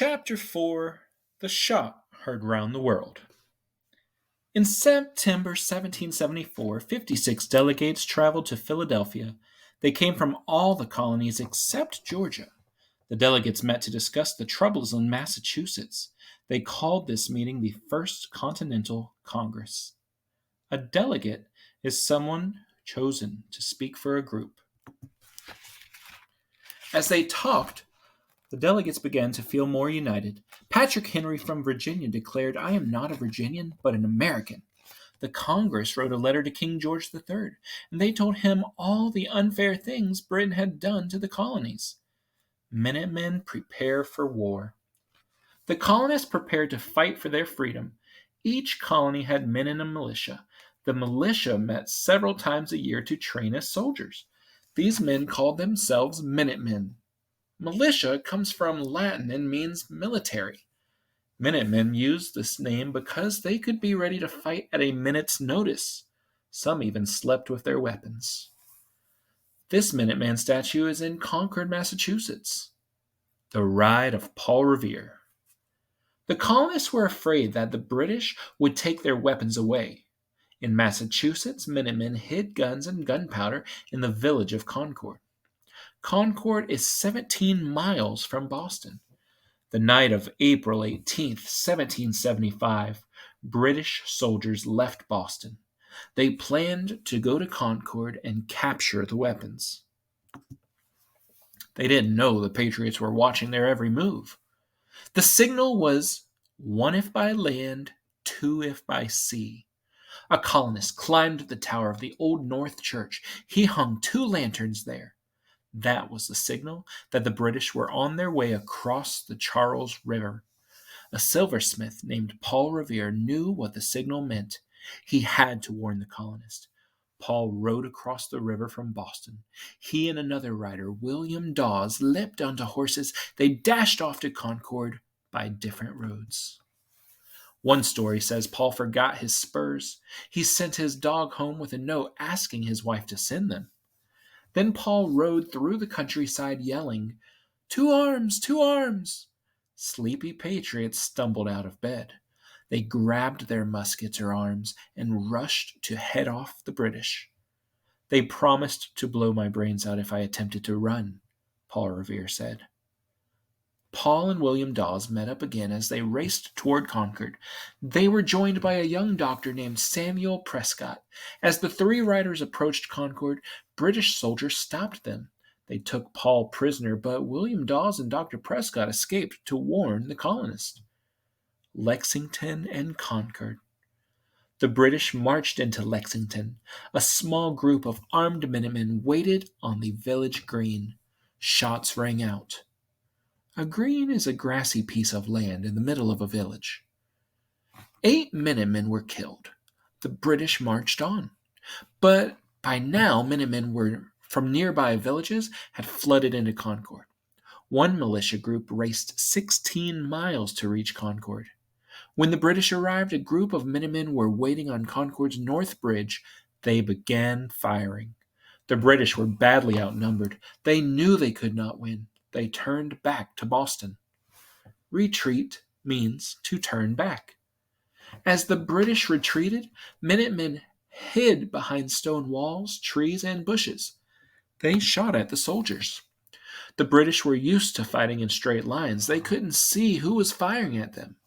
Chapter 4 The Shot Heard Round the World. In September 1774, 56 delegates traveled to Philadelphia. They came from all the colonies except Georgia. The delegates met to discuss the troubles in Massachusetts. They called this meeting the First Continental Congress. A delegate is someone chosen to speak for a group. As they talked, the delegates began to feel more united. Patrick Henry from Virginia declared, "I am not a Virginian, but an American." The Congress wrote a letter to King George III, and they told him all the unfair things Britain had done to the colonies. Minutemen prepare for war. The colonists prepared to fight for their freedom. Each colony had men in a militia. The militia met several times a year to train as soldiers. These men called themselves Minutemen. Militia comes from Latin and means military. Minutemen used this name because they could be ready to fight at a minute's notice. Some even slept with their weapons. This Minuteman statue is in Concord, Massachusetts. The Ride of Paul Revere. The colonists were afraid that the British would take their weapons away. In Massachusetts, Minutemen hid guns and gunpowder in the village of Concord. Concord is 17 miles from Boston. The night of April 18th, 1775, British soldiers left Boston. They planned to go to Concord and capture the weapons. They didn't know the Patriots were watching their every move. The signal was 1 if by land, 2 if by sea. A colonist climbed the tower of the Old North Church. He hung 2 lanterns there. That was the signal that the British were on their way across the Charles River. A silversmith named Paul Revere knew what the signal meant. He had to warn the colonists. Paul rode across the river from Boston. He and another rider, William Dawes, leapt onto horses. They dashed off to Concord by different roads. One story says Paul forgot his spurs. He sent his dog home with a note asking his wife to send them. Then Paul rode through the countryside yelling, "To arms! To arms!" Sleepy patriots stumbled out of bed. They grabbed their muskets or arms and rushed to head off the British. "They promised to blow my brains out if I attempted to run," Paul Revere said. Paul and William Dawes met up again as they raced toward Concord. They were joined by a young doctor named Samuel Prescott. As the 3 riders approached Concord, British soldiers stopped them. They took Paul prisoner, but William Dawes and Dr. Prescott escaped to warn the colonists. Lexington and Concord. The British marched into Lexington. A small group of armed Minutemen waited on the village green. Shots rang out. A green is a grassy piece of land in the middle of a village. 8 Minutemen were killed. The British marched on. But by now, Minutemen from nearby villages had flooded into Concord. One militia group raced 16 miles to reach Concord. When the British arrived, a group of Minutemen were waiting on Concord's north bridge. They began firing. The British were badly outnumbered. They knew they could not win. They turned back to Boston. Retreat means to turn back. As the British retreated, Minutemen hid behind stone walls, trees, and bushes. They shot at the soldiers. The British were used to fighting in straight lines. They couldn't see who was firing at them.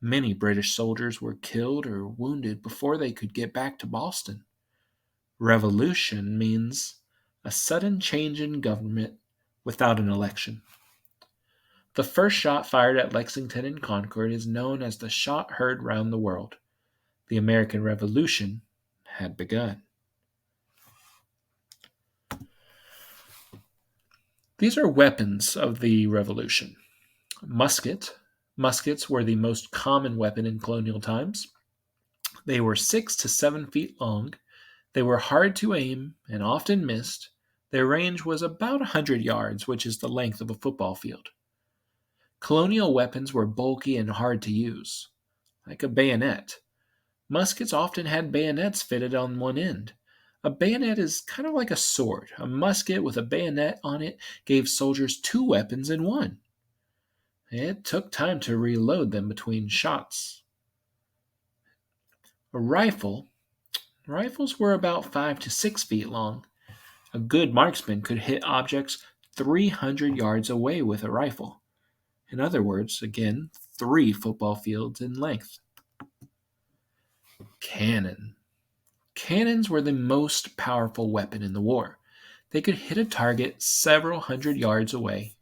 Many British soldiers were killed or wounded before they could get back to Boston. Revolution means a sudden change in government without an election. The first shot fired at Lexington and Concord is known as the shot heard round the world. The American Revolution had begun. These are weapons of the Revolution. Muskets were the most common weapon in colonial times. They were 6 to 7 feet long. They were hard to aim and often missed. Their range was about 100 yards, which is the length of a football field. Colonial weapons were bulky and hard to use, like a bayonet. Muskets often had bayonets fitted on one end. A bayonet is kind of like a sword. A musket with a bayonet on it gave soldiers 2 weapons in one. It took time to reload them between shots. A rifle. Rifles were about 5 to 6 feet long. A good marksman could hit objects 300 yards away with a rifle. In other words, again, 3 football fields in length. Cannon. Cannons were the most powerful weapon in the war. They could hit a target several hundred yards away.